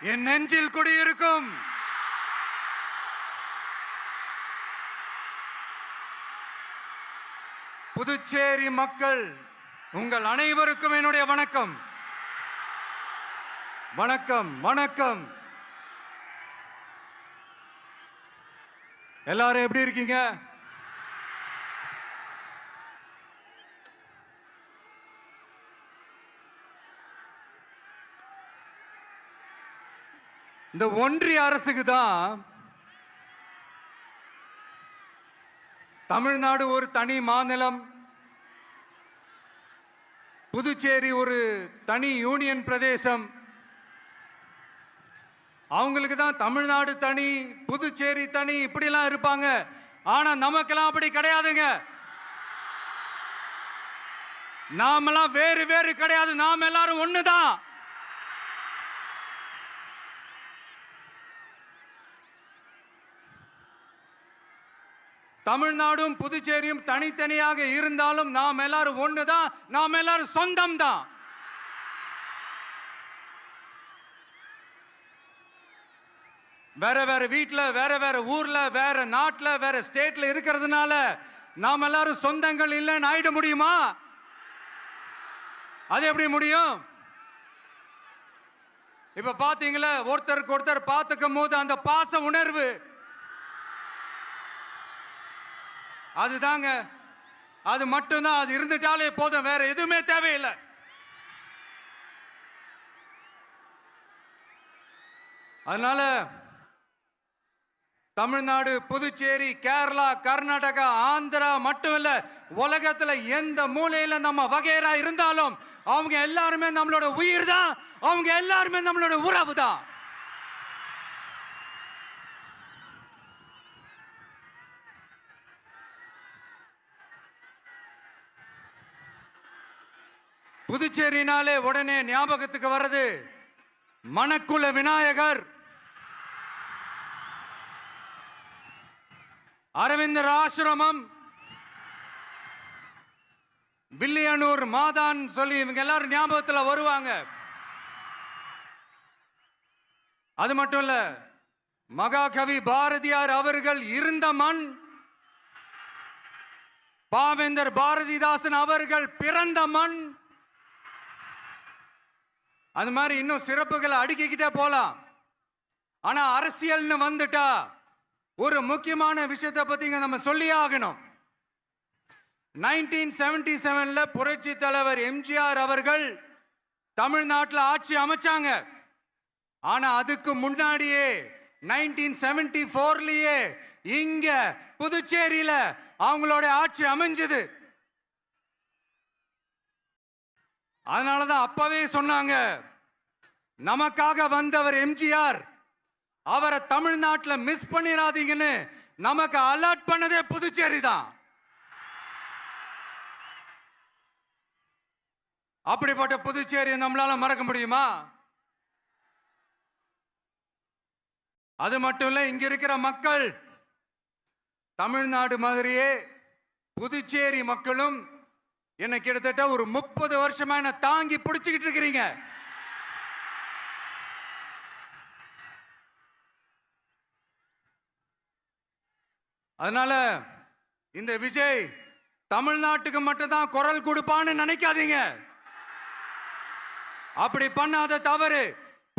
என் நெஞ்சில் குடியிருக்கும் புதுச்சேரி மக்கள் உங்கள் அனைவருக்கும் என்னுடைய வணக்கம். வணக்கம் வணக்கம். எல்லாரும் எப்படி இருக்கீங்க? இந்த ஒன்றிய அரசுக்கு தான் தமிழ்நாடு ஒரு தனி மாநிலம், புதுச்சேரி ஒரு தனி யூனியன் பிரதேசம். அவங்களுக்கு தான் தமிழ்நாடு தனி, புதுச்சேரி தனி, இப்படிலாம் இருப்பாங்க. ஆனா நமக்கெல்லாம் அப்படி கிடையாதுங்க. நாமெல்லாம் வேறு வேறு கிடையாது. நாம் எல்லாரும் ஒண்ணுதான். தமிழ்நாடும் புதுச்சேரியும் தனித்தனியாக இருந்தாலும் நாம் எல்லாரும் ஒண்ணுதான். நாம் எல்லாரும் சொந்தம் தான். வேற வேற வீட்டுல, வேற வேற ஊர்ல, வேற நாட்டுல, வேற ஸ்டேட்ல இருக்கிறதுனால நாம் எல்லாரும் சொந்தங்கள் இல்லைன்னு ஆயிட முடியுமா? அது எப்படி முடியும்? இப்ப பாத்தீங்களா, ஒருத்தருக்கு ஒருத்தர் பார்த்துக்கும் போது அந்த பாச உணர்வு, அதுதாங்க, அது மட்டும்தான். அது இருந்துட்டாலே போதும், வேற எதுவுமே தேவையில்லை. அதனால தமிழ்நாடு, புதுச்சேரி, கேரளா, கர்நாடகா, ஆந்திரா மட்டும் இல்ல, உலகத்துல எந்த மூலையில நம்ம வகைரா இருந்தாலும் அவங்க எல்லாருமே நம்மளோட உயிர் தான். அவங்க எல்லாருமே நம்மளோட உறவு தான். புதுச்சேரினாலே உடனே ஞாபகத்துக்கு வர்றது மணக்குள விநாயகர், அரவிந்தர் ஆசிரமம், வில்லியனூர் மாதான் சொல்லி இவங்க எல்லாரும் ஞாபகத்தில் வருவாங்க. அது மட்டும் இல்ல, மகாகவி பாரதியார் அவர்கள் இருந்த மண், பாவேந்தர் பாரதிதாசன் அவர்கள் பிறந்த மண். அது மாதிரி இன்னும் சிறப்புகளை அடுக்கிக்கிட்டே போலாம். ஆனா அரசியல்னு வந்துட்டா ஒரு முக்கியமான விஷயத்தை பத்தி நம்ம சொல்லி ஆகணும். 1977ல புரட்சி தலைவர் எம்ஜிஆர் அவர்கள் தமிழ்நாட்டில் ஆட்சி அமைச்சாங்க. ஆனா அதுக்கு முன்னாடியே 1974லயே இங்க புதுச்சேரியில அவங்களோட ஆட்சி அமைஞ்சது. அதனாலதான் அப்பவே சொன்னாங்க, நமக்காக வந்தவர் எம்ஜிஆர், அவரை தமிழ்நாட்டில் மிஸ் பண்ணிடாதீங்கன்னு நமக்கு அலர்ட் பண்ணதே புதுச்சேரி தான். அப்படிப்பட்ட புதுச்சேரியை நம்மளால மறக்க முடியுமா? அது மட்டும் இல்ல, இங்க இருக்கிற மக்கள் தமிழ்நாடு மாதிரியே புதுச்சேரி மக்களும் என்ன கிட்டத்தட்ட ஒரு 30 வருஷமா என்ன தாங்கி பிடிச்சுக்கிட்டு இருக்கிறீங்க. அதனால இந்த விஜய் தமிழ்நாட்டுக்கு மட்டும்தான் குரல் கொடுப்பான்னு நினைக்காதீங்க. அப்படி பண்ணாத தவறு.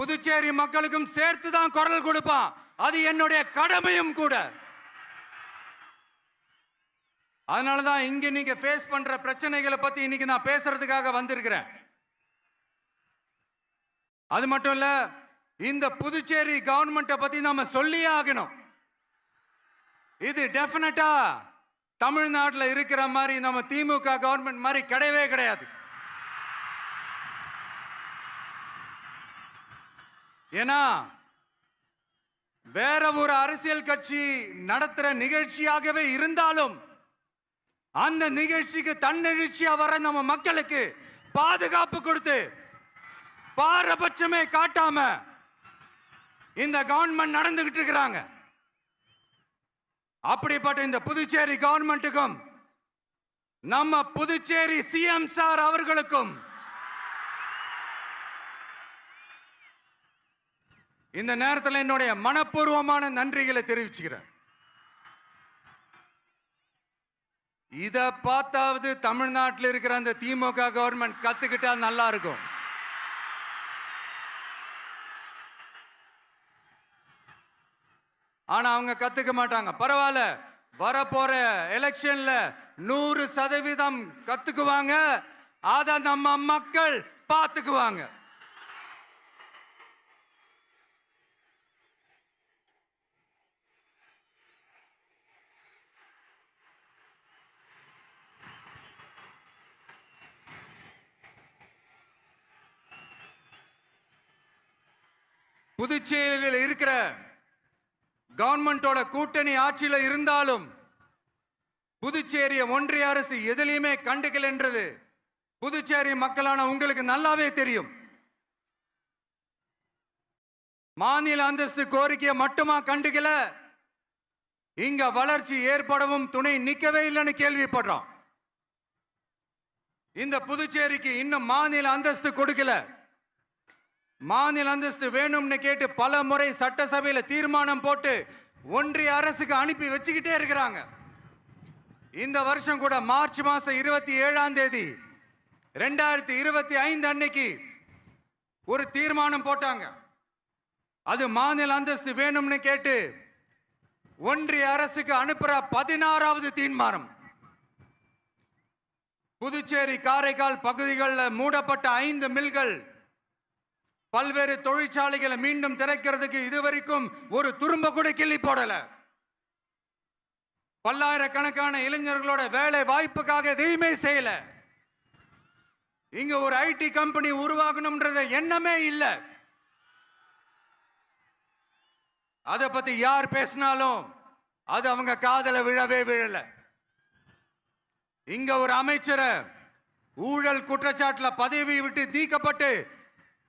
புதுச்சேரி மக்களுக்கும் சேர்த்து தான் குரல் கொடுப்பான். அது என்னுடைய கடமையும் கூட. அதனாலதான் இங்க நீங்க ஃபேஸ் பண்ற பிரச்சனைகளை பத்தி இன்னைக்கு நான் பேசுறதுக்காக வந்திருக்கிறேன். அது மட்டும் இல்ல, இந்த புதுச்சேரி கவர்மெண்ட்டை பத்தி நாம சொல்லியே ஆகணும். இது டெஃபினட்டா தமிழ்நாட்டில் இருக்கிற மாதிரி நம்ம திமுக கவர்மெண்ட் மாதிரி கிடையவே கிடையாது. ஏன்னா வேற ஒரு அரசியல் கட்சி நடத்துற நிகழ்ச்சியாகவே இருந்தாலும் அந்த நிகழ்ச்சிக்கு தன்னெழுச்சியா வர நம்ம மக்களுக்கு பாதுகாப்பு கொடுத்து பாரபட்சமே காட்டாம இந்த கவர்மெண்ட் நடந்துகிட்டு இருக்கிறாங்க. அப்படிப்பட்ட இந்த புதுச்சேரி கவர்மெண்ட்டுக்கும் நம்ம புதுச்சேரி சிஎம் சார் அவர்களுக்கும் இந்த நேரத்தில் என்னுடைய மனப்பூர்வமான நன்றிகளை தெரிவிச்சுக்கிறேன். இத பார்த்தாவது தமிழ்நாட்டில் இருக்கிற அந்த திமுக கவர்மெண்ட் கத்துக்கிட்டா நல்லா இருக்கும். ஆனா அவங்க கத்துக்க மாட்டாங்க. பரவாயில்ல, வரப்போற எலெக்ஷன்ல 100% கத்துக்குவாங்க. அத நம்ம மக்கள் பார்த்துக்குவாங்க. புதுச்சேரியில் இருக்கிற கவர்மெண்டோட கூட்டணி ஆட்சியில இருந்தாலும் புதுச்சேரிய ஒன்றிய அரசு எதிலையுமே கண்டுக்கல என்றது புதுச்சேரி மக்களான உங்களுக்கு நல்லாவே தெரியும். மாநில அந்தஸ்து கோரிக்கையை மட்டுமா கண்டுக்கல, இங்க வளர்ச்சி ஏற்படவும் துணை நிக்கவே இல்லைன்னு கேள்விப்படுறோம். இந்த புதுச்சேரிக்கு இன்னும் மாநில அந்தஸ்து கொடுக்கல. மாநில அந்தஸ்து வேணும்னு கேட்டு பல முறை சட்டசபையில தீர்மானம் போட்டு ஒன்றிய அரசுக்கு அனுப்பி வச்சுக்கிட்டே இருக்கிறாங்க. இந்த வருஷம் கூட மார்ச் மாசம் 27ஆம் தேதி 2025 அன்னைக்கு ஒரு தீர்மானம் போட்டாங்க. அது மாநில அந்தஸ்து வேணும்னு கேட்டு ஒன்றிய அரசுக்கு அனுப்புற 16வது தீர்மானம். புதுச்சேரி காரைக்கால் பகுதிகளில் மூடப்பட்ட 5 மில்கள், பல்வேறு தொழிற்சாலைகளை மீண்டும் திறக்கிறதுக்கு இதுவரைக்கும் ஒரு துரும்ப கூட கிள்ளி போடல. பல்லாயிரக்கணக்கான இளைஞர்களோட வேலை வாய்ப்புக்காக எதையுமே செய்யல. இங்க ஒரு ஐடி கம்பெனி உருவாகணும்ன்றது எண்ணமே இல்லை. அதை பத்தி யார் பேசினாலும் அது அவங்க காதல விழவே விழல. இங்க ஒரு அமைச்சரை ஊழல் குற்றச்சாட்டுல பதவி விட்டு நீக்கப்பட்டு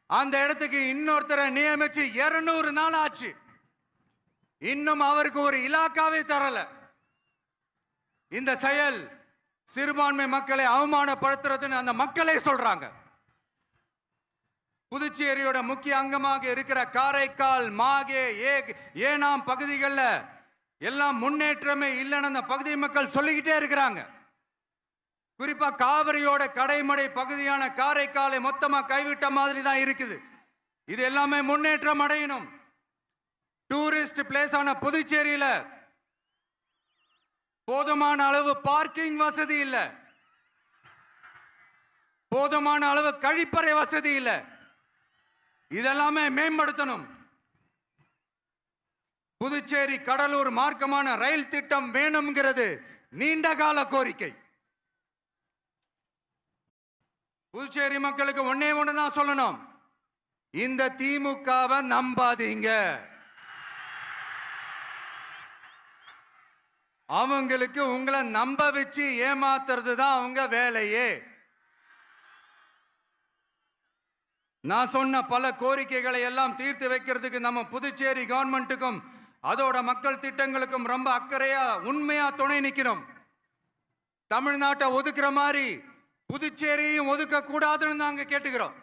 அந்த இடத்துக்கு இன்னொருத்தரை நியமிச்சு 200 நாள் ஆச்சு. இன்னும் அவருக்கு ஒரு இலாக்காவே தரல. இந்த செயல் சிறுபான்மை மக்களை அவமானப்படுத்துறதுன்னு அந்த மக்களே சொல்றாங்க. புதுச்சேரியோட முக்கிய அங்கமாக இருக்கிற காரைக்கால், மாகே, ஏனாம் பகுதிகளில் எல்லாம் முன்னேற்றமே இல்லைன்னு அந்த பகுதி மக்கள் சொல்லிக்கிட்டே இருக்கிறாங்க. குறிப்பா காவிரியோட கடைமடை பகுதியான காரைக்காலை மொத்தமா கைவிட்ட மாதிரி தான் இருக்குது. இது எல்லாமே முன்னேற்றம் அடையணும். டூரிஸ்ட் பிளேஸ் ஆன புதுச்சேரியில போதுமான அளவு பார்க்கிங் வசதி இல்ல, போதுமான அளவு கழிப்பறை வசதி இல்ல. இதெல்லாமே மேம்படுத்தணும். புதுச்சேரி கடலூர் மார்க்கமான ரயில் திட்டம் வேணும்ங்கிறது நீண்ட கால கோரிக்கை. புதுச்சேரி மக்களுக்கு ஒன்னே ஒண்ணுதான் சொல்லணும், இந்த திமுகவை நம்பாதீங்க. அவங்களுக்கு உங்களை நம்ப வச்சு ஏமாத்துறது தான் அவங்க வேலையே. நான் சொன்ன பல கோரிக்கைகளை எல்லாம் தீர்த்து வைக்கிறதுக்கு நம்ம புதுச்சேரி கவர்மெண்ட்டுக்கும் அதோட மக்கள் திட்டங்களுக்கும் ரொம்ப அக்கறையா உண்மையா துணை நிற்கணும். தமிழ்நாட்டை ஒதுக்குற மாதிரி புதுச்சேரியும் ஒதுக்க கூடாதுன்னு நாங்க கேட்டுக்கிறோம்.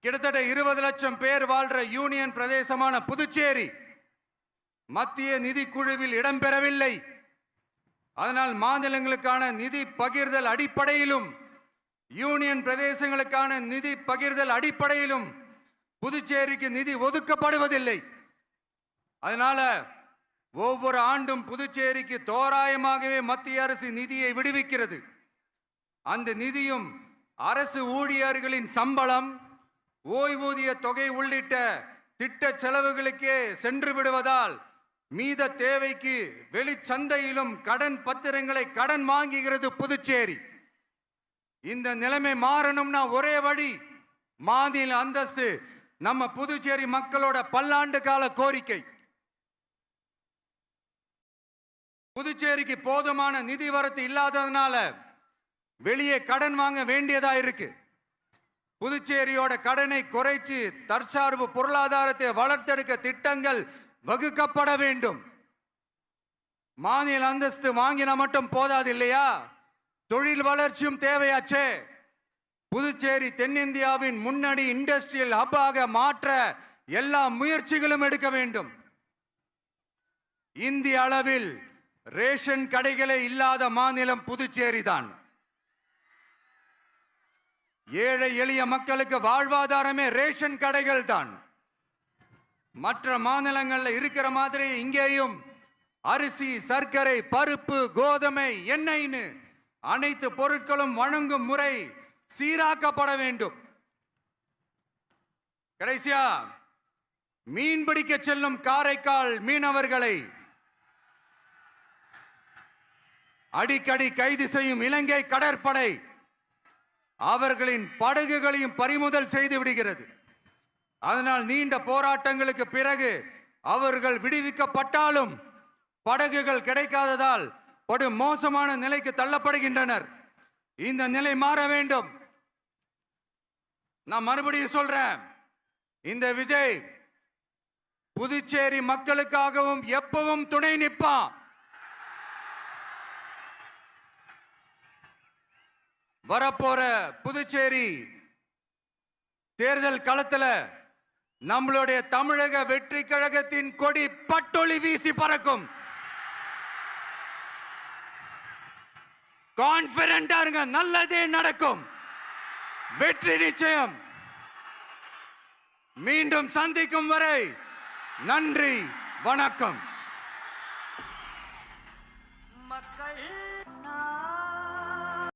கிட்டத்தட்ட 20 லட்சம் பேர் வாழ்ற யூனியன் பிரதேசமான புதுச்சேரி மத்திய நிதி குழுவில் இடம்பெறவில்லை. அதனால் மாநிலங்களுக்கான நிதி பகிர்தல் அடிப்படையிலும் யூனியன் பிரதேசங்களுக்கான நிதி பகிர்தல் அடிப்படையிலும் புதுச்சேரிக்கு நிதி ஒதுக்கப்படுவதில்லை. அதனால ஒவ்வொரு ஆண்டும் புதுச்சேரிக்கு தோராயமாகவே மத்திய அரசு நிதியை விடுவிக்கிறது. அந்த நிதியும் அரசு ஊழியர்களின் சம்பளம், ஓய்வூதிய தொகை உள்ளிட்ட திட்ட செலவுகளுக்கே சென்று விடுவதால் மீத தேவைக்கு வெளிச்சந்தையிலும் கடன் பத்திரங்களை கடன் வாங்குகிறது புதுச்சேரி. இந்த நிலைமை மாறணும்னா ஒரே வழி, மாநில அந்தஸ்து நம்ம புதுச்சேரி மக்களோட பல்லாண்டு கால கோரிக்கை. புதுச்சேரிக்கு போதுமான நிதி வரத்து இல்லாததுனால வெளியே கடன் வாங்க வேண்டியதா இருக்கு. புதுச்சேரியோட கடனை குறைச்சு தற்சார்பு பொருளாதாரத்தை வளர்த்தெடுக்க திட்டங்கள் வகுக்கப்பட வேண்டும். மாநில அந்தஸ்து வாங்கினா மட்டும் போதாது இல்லையா, தொழில் வளர்ச்சியும் தேவையாச்சே. புதுச்சேரி தென்னிந்தியாவின் முன்னணி இண்டஸ்ட்ரியல் ஹப்பாக மாற்ற எல்லா முயற்சிகளும் எடுக்க வேண்டும். இந்திய அளவில் ரேஷன் கடைகளே இல்லாத மாநிலம் புதுச்சேரி தான். ஏழை எளிய மக்களுக்கு வாழ்வாதாரமே ரேஷன் கடைகள் தான். மற்ற மாநிலங்கள்ல இருக்கிற மாதிரி இங்கேயும் அரிசி, சர்க்கரை, பருப்பு, கோதுமை, எண்ணெய்னு அனைத்து பொருட்களும் வழங்கும் முறை சீராக்கப்பட வேண்டும். கடைசியா மீன் பிடிக்க செல்லும் காரைக்கால் மீனவர்களை அடிக்கடி கைது செய்யும் இலங்கை கடற்படை அவர்களின் படகுகளையும் பறிமுதல் செய்து விடுகிறது. அதனால் நீண்ட போராட்டங்களுக்கு பிறகு அவர்கள் விடுவிக்கப்பட்டாலும் படகுகள் கிடைக்காததால் படு மோசமான நிலைக்கு தள்ளப்படுகின்றனர். இந்த நிலை மாற வேண்டும். நான் மறுபடியும் சொல்றேன், இந்த விஜய் புதுச்சேரி மக்களுக்காகவும் எப்பவும் துணை நிற்பான். வரப்போற புதுச்சேரி தேர்தல் களத்துல நம்மளுடைய தமிழக வெற்றி கழகத்தின் கொடி பட்டொளி வீசி பறக்கும். கான்பிடென்டா இருங்க, நல்லதே நடக்கும். வெற்றி நிச்சயம். மீண்டும் சந்திக்கும் வரை நன்றி, வணக்கம்.